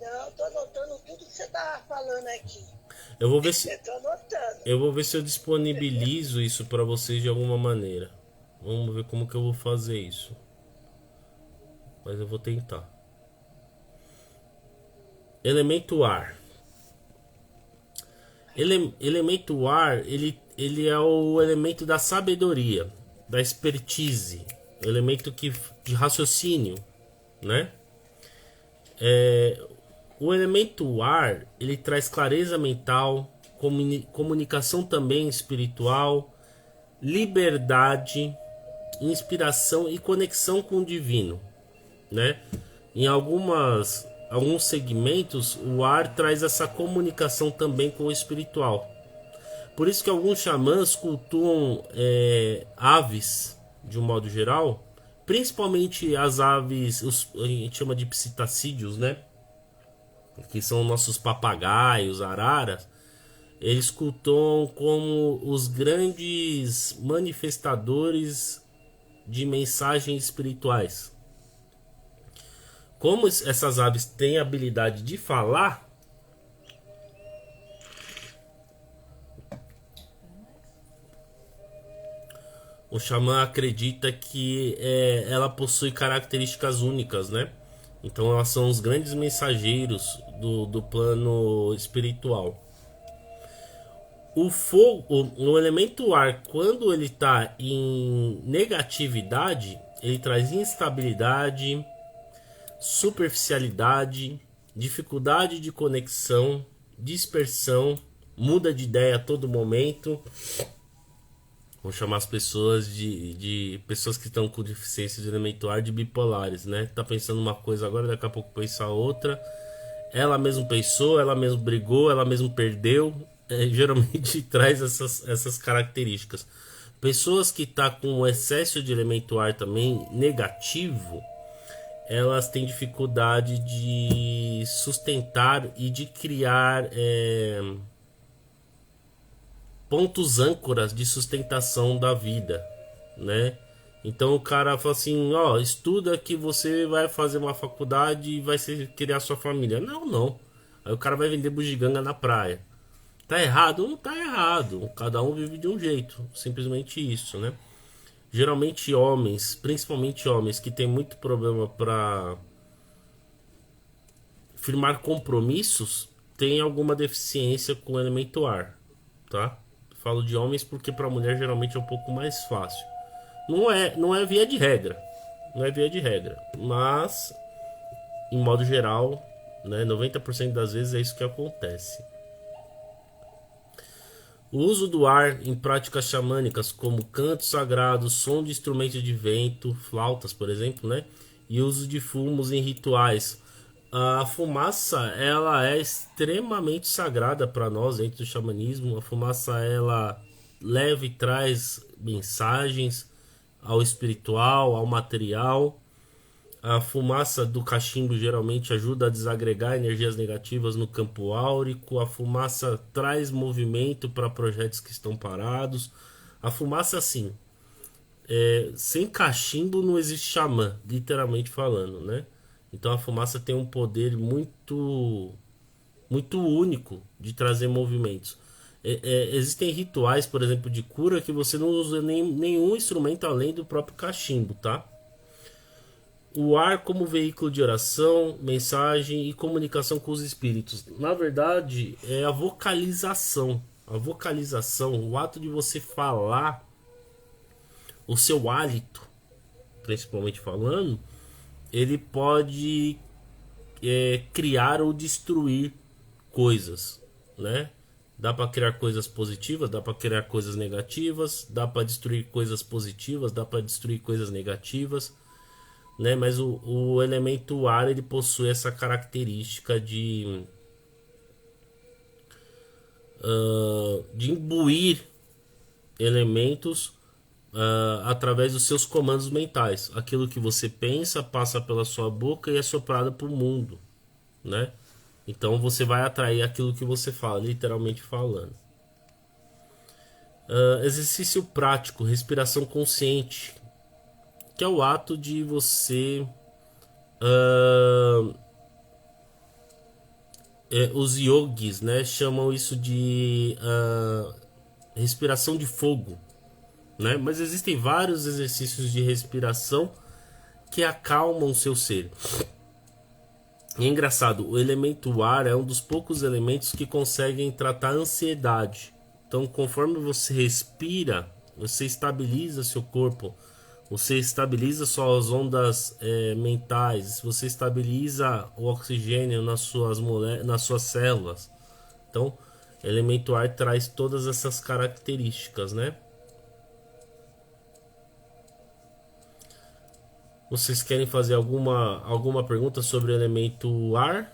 Não, tô anotando tudo que você tá falando aqui. Eu vou ver se anotando. eu vou ver se eu disponibilizo isso para vocês de alguma maneira. Vamos ver como que eu vou fazer isso. Mas eu vou tentar. Elemento ar. Elemento ar, ele é o elemento da sabedoria, da expertise, o elemento de raciocínio, né? O elemento ar, ele traz clareza mental, comunicação também espiritual, liberdade, inspiração e conexão com o divino, né? Em alguns segmentos, o ar traz essa comunicação também com o espiritual. Por isso que alguns xamãs cultuam aves, de um modo geral, principalmente as aves, a gente chama de psitacídeos, né? Que são nossos papagaios, araras. Eles cultuam como os grandes manifestadores de mensagens espirituais. Como essas aves têm a habilidade de falar, o xamã acredita que ela possui características únicas, né? Então elas são os grandes mensageiros do plano espiritual. O fogo, o elemento ar, quando ele está em negatividade, ele traz instabilidade, superficialidade, dificuldade de conexão, dispersão, muda de ideia a todo momento. Vou chamar as pessoas de pessoas que estão com deficiência de elemento ar de bipolares, né? Tá pensando uma coisa agora, daqui a pouco pensa outra. Ela mesmo pensou, ela mesmo brigou, ela mesmo perdeu. Geralmente traz essas características. Pessoas que tá com excesso de elemento ar também negativo, elas têm dificuldade de sustentar e de criar pontos âncoras de sustentação da vida, né? Então o cara fala assim, ó, estuda que você vai fazer uma faculdade e vai criar sua família. Não, não. Aí o cara vai vender bugiganga na praia. Tá errado? Não tá errado. Cada um vive de um jeito. Simplesmente isso, né? Geralmente homens, principalmente homens que tem muito problema para firmar compromissos, tem alguma deficiência com o elemento ar, tá? Falo de homens porque para mulher geralmente é um pouco mais fácil. Não é via de regra, não é via de regra, mas em modo geral, né, 90% das vezes é isso que acontece. O uso do ar em práticas xamânicas, como cantos sagrados, som de instrumentos de vento, flautas, por exemplo, né? E uso de fumos em rituais. A fumaça, ela é extremamente sagrada para nós dentro do xamanismo. A fumaça, ela leva e traz mensagens ao espiritual, ao material. A fumaça do cachimbo geralmente ajuda a desagregar energias negativas no campo áurico. A fumaça traz movimento para projetos que estão parados. A fumaça, assim, sem cachimbo não existe xamã, literalmente falando, né? Então a fumaça tem um poder muito, muito único de trazer movimentos. Existem rituais, por exemplo, de cura que você não usa nenhum instrumento além do próprio cachimbo, tá? O ar como veículo de oração, mensagem e comunicação com os espíritos. Na verdade, é a vocalização. A vocalização, o ato de você falar, o seu hálito, principalmente falando, ele pode criar ou destruir coisas, né? Dá para criar coisas positivas, dá para criar coisas negativas, dá para destruir coisas positivas, dá para destruir coisas negativas, né? Mas o elemento ar, ele possui essa característica de imbuir elementos através dos seus comandos mentais. Aquilo que você pensa passa pela sua boca e é soprado para o mundo, né? Então você vai atrair aquilo que você fala, literalmente falando. Exercício prático, respiração consciente, que é o ato de você os yogis, né, chamam isso de respiração de fogo, né? Mas existem vários exercícios de respiração que acalmam o seu ser. E é engraçado, o elemento ar é um dos poucos elementos que conseguem tratar a ansiedade. Então, conforme você respira, você estabiliza seu corpo, você estabiliza suas ondas mentais, você estabiliza o oxigênio nas suas células. Então, elemento ar traz todas essas características, né? Vocês querem fazer alguma pergunta sobre o elemento ar?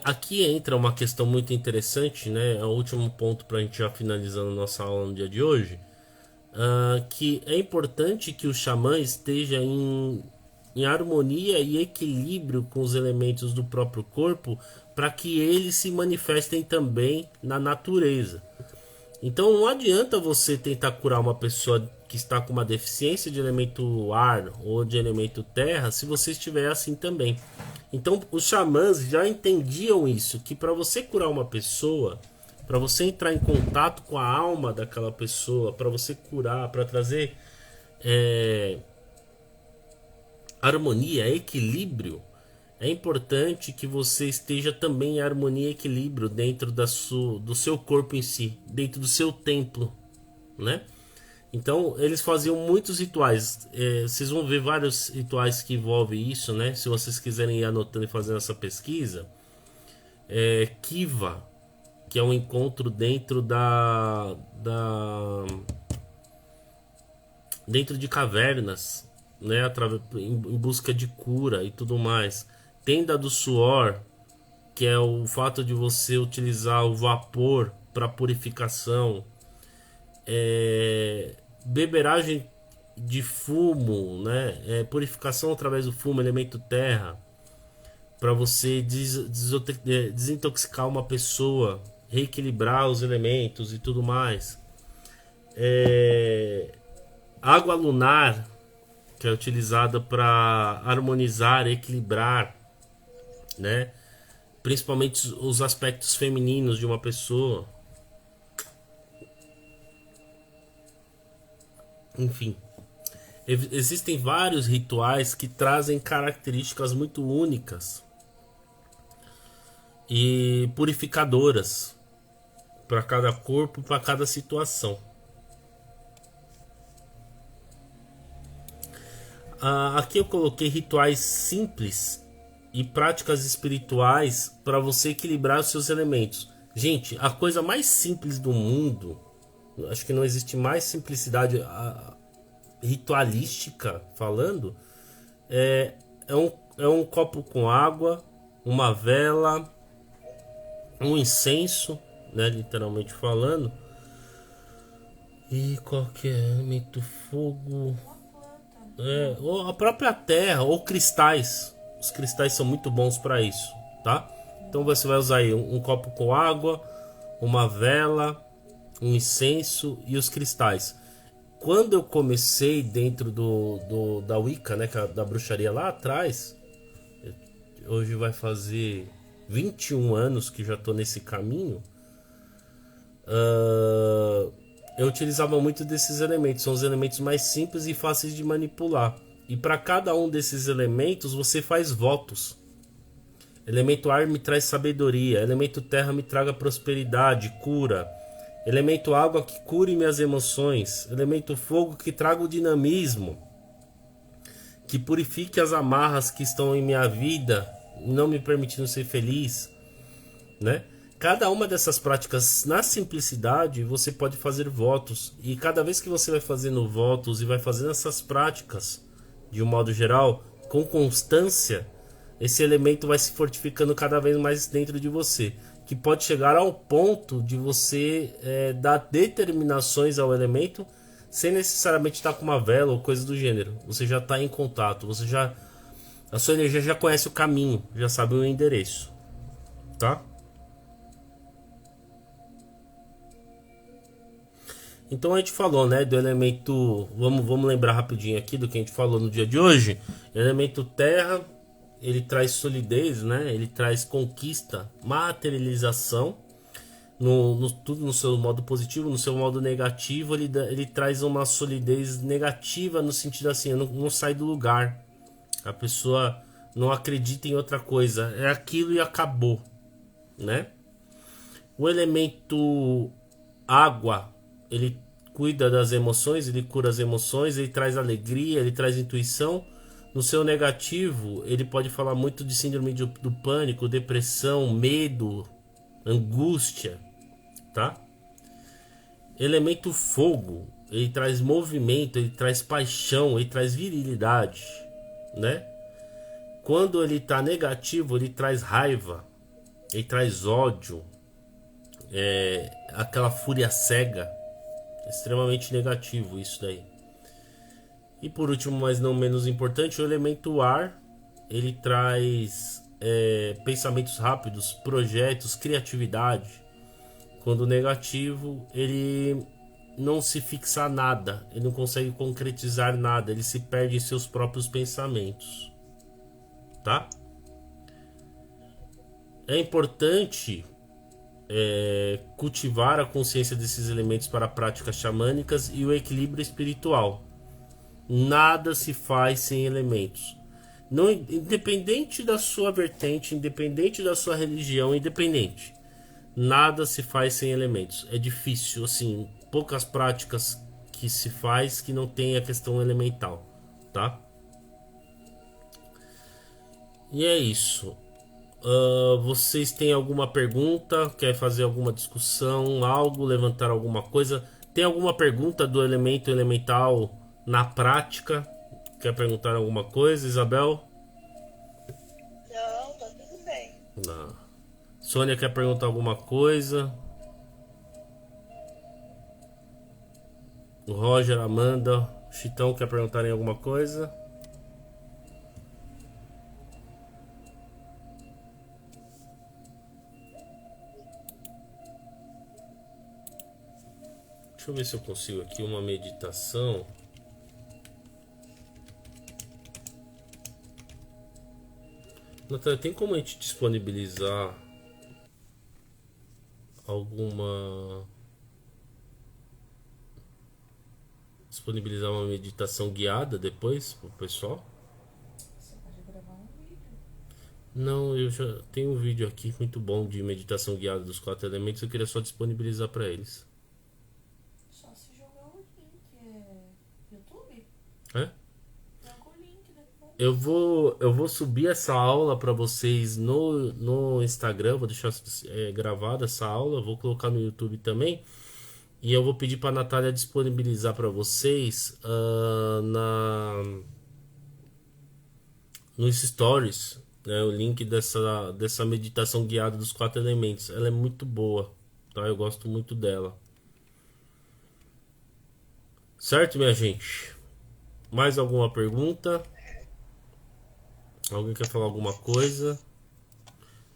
Aqui entra uma questão muito interessante, né? É o último ponto para a gente já finalizando nossa aula no dia de hoje. Que é importante que o xamã esteja em harmonia e equilíbrio com os elementos do próprio corpo para que eles se manifestem também na natureza. Então não adianta você tentar curar uma pessoa que está com uma deficiência de elemento ar ou de elemento terra se você estiver assim também. Então os xamãs já entendiam isso, que para você curar uma pessoa, para você entrar em contato com a alma daquela pessoa, para você curar, para trazer harmonia, equilíbrio, é importante que você esteja também em harmonia e equilíbrio dentro do seu corpo em si, dentro do seu templo, né? Então eles faziam muitos rituais. Vocês vão ver vários rituais que envolvem isso, né? Se vocês quiserem ir anotando e fazendo essa pesquisa, Kiva, que é um encontro dentro dentro de cavernas, né, em busca de cura e tudo mais. Tenda do suor, que é o fato de você utilizar o vapor para purificação. Beberagem de fumo, né? Purificação através do fumo, elemento terra, para você desintoxicar uma pessoa, reequilibrar os elementos e tudo mais. Água lunar, que é utilizada para harmonizar, equilibrar, né? Principalmente os aspectos femininos de uma pessoa. Enfim, existem vários rituais que trazem características muito únicas e purificadoras para cada corpo, para cada situação. Aqui eu coloquei rituais simples e práticas espirituais para você equilibrar os seus elementos. Gente, a coisa mais simples do mundo, acho que não existe mais simplicidade ritualística falando, é um copo com água, uma vela, um incenso, né, literalmente falando, e qualquer elemento, fogo, ou a própria terra, ou cristais. Os cristais são muito bons para isso, tá? Então você vai usar aí um copo com água, uma vela, um incenso e os cristais. Quando eu comecei dentro da Wicca, né, da bruxaria lá atrás, hoje vai fazer 21 anos que já estou nesse caminho, eu utilizava muito desses elementos. São os elementos mais simples e fáceis de manipular. E para cada um desses elementos você faz votos. Elemento ar me traz sabedoria. Elemento terra me traga prosperidade, cura. Elemento água que cure minhas emoções. Elemento fogo que traga o dinamismo, que purifique as amarras que estão em minha vida, não me permitindo ser feliz, né? Cada uma dessas práticas, na simplicidade, você pode fazer votos. E cada vez que você vai fazendo votos e vai fazendo essas práticas, de um modo geral, com constância, esse elemento vai se fortificando cada vez mais dentro de você. Que pode chegar ao ponto de você dar determinações ao elemento sem necessariamente estar com uma vela ou coisa do gênero. Você já está em contato, a sua energia já conhece o caminho, já sabe o endereço, tá? Então a gente falou, né, do elemento, vamos lembrar rapidinho aqui do que a gente falou no dia de hoje. Elemento terra, ele traz solidez, né? Ele traz conquista, materialização, tudo no seu modo positivo, no seu modo negativo, ele traz uma solidez negativa no sentido assim, não sai do lugar. A pessoa não acredita em outra coisa, é aquilo e acabou, né? O elemento água, ele cuida das emoções, ele cura as emoções, ele traz alegria, ele traz intuição. No seu negativo, ele pode falar muito de síndrome do pânico, depressão, medo, angústia, tá? Elemento fogo, ele traz movimento, ele traz paixão, ele traz virilidade, né? Quando ele tá negativo, ele traz raiva, ele traz ódio, aquela fúria cega, extremamente negativo isso daí. E por último, mas não menos importante, o elemento ar, ele traz pensamentos rápidos, projetos, criatividade. Quando negativo, ele não se fixa a nada, ele não consegue concretizar nada, ele se perde em seus próprios pensamentos, tá? É importante cultivar a consciência desses elementos para práticas xamânicas e o equilíbrio espiritual. Nada se faz sem elementos. Não, independente da sua vertente, independente da sua religião, independente. Nada se faz sem elementos. É difícil, assim, poucas práticas que se faz que não tem a questão elemental, tá? E é isso. Vocês têm alguma pergunta? Quer fazer alguma discussão? Algo? Levantar alguma coisa? Tem alguma pergunta do elemento elemental na prática? Quer perguntar alguma coisa, Isabel? Não, tá tudo bem. Não. Sônia quer perguntar alguma coisa? O Roger, Amanda, Chitão, quer perguntarem alguma coisa? Deixa eu ver se eu consigo aqui uma meditação. Natália, tem como a gente disponibilizar alguma... disponibilizar uma meditação guiada depois pro pessoal? Você pode gravar um vídeo. Não, eu já tenho um vídeo aqui muito bom de meditação guiada dos 4 elementos. Eu queria só disponibilizar para eles. Só se jogar o link. YouTube? É? Joga o link depois. Eu vou subir essa aula para vocês no Instagram. Vou deixar gravada essa aula. Vou colocar no YouTube também. E eu vou pedir para a Natália disponibilizar para vocês nos stories, né, o link dessa meditação guiada dos 4 elementos. Ela é muito boa, tá? Eu gosto muito dela. Certo, minha gente? Mais alguma pergunta? Alguém quer falar alguma coisa?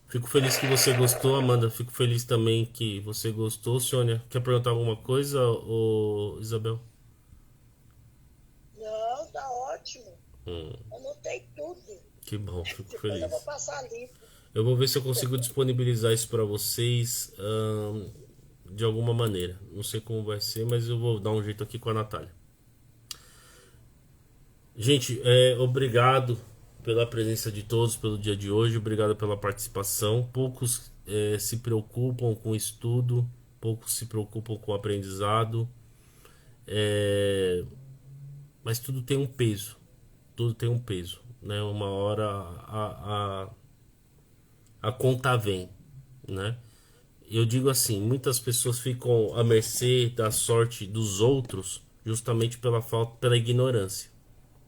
Fico feliz que você gostou, Amanda. Fico feliz também que você gostou. Sônia, quer perguntar alguma coisa, ou Isabel? Não, tá ótimo. Anotei tudo. Que bom, fico Depois feliz. eu vou passar limpo. Eu vou ver se eu consigo disponibilizar isso para vocês de alguma maneira. Não sei como vai ser, mas eu vou dar um jeito aqui com a Natália. Gente, obrigado pela presença de todos, pelo dia de hoje. Obrigado pela participação. Poucos se preocupam com o estudo, poucos se preocupam com o aprendizado. Mas tudo tem um peso. Tudo tem um peso, né? Uma hora a conta vem, né? Eu digo assim, muitas pessoas ficam à mercê da sorte dos outros justamente pela ignorância,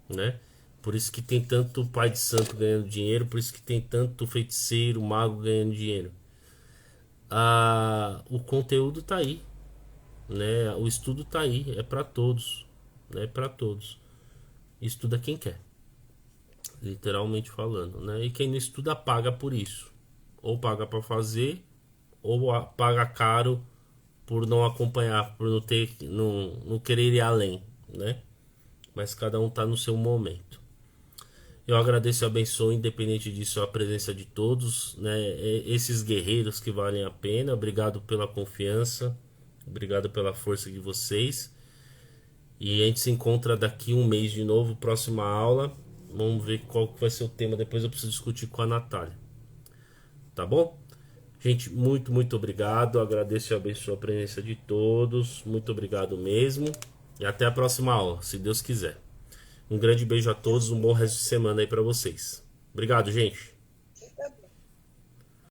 né? Por isso que tem tanto pai de santo ganhando dinheiro, por isso que tem tanto feiticeiro, mago ganhando dinheiro. O conteúdo tá aí, né? O estudo tá aí, é para todos, né? Para todos. Estuda quem quer, literalmente falando, né? E quem não estuda paga por isso, ou paga para fazer, ou paga caro por não acompanhar, por não querer ir além, né? Mas cada um tá no seu momento. Eu agradeço e abençoo, independente disso, a presença de todos, né? Esses guerreiros que valem a pena. Obrigado pela confiança, obrigado pela força de vocês. E a gente se encontra daqui um mês de novo, próxima aula. Vamos ver qual que vai ser o tema. Depois eu preciso discutir com a Natália. Tá bom? Gente, muito obrigado. Agradeço e abençoo a presença de todos. Muito obrigado mesmo. E até a próxima aula, se Deus quiser. Um grande beijo a todos, um bom resto de semana aí pra vocês. Obrigado, gente.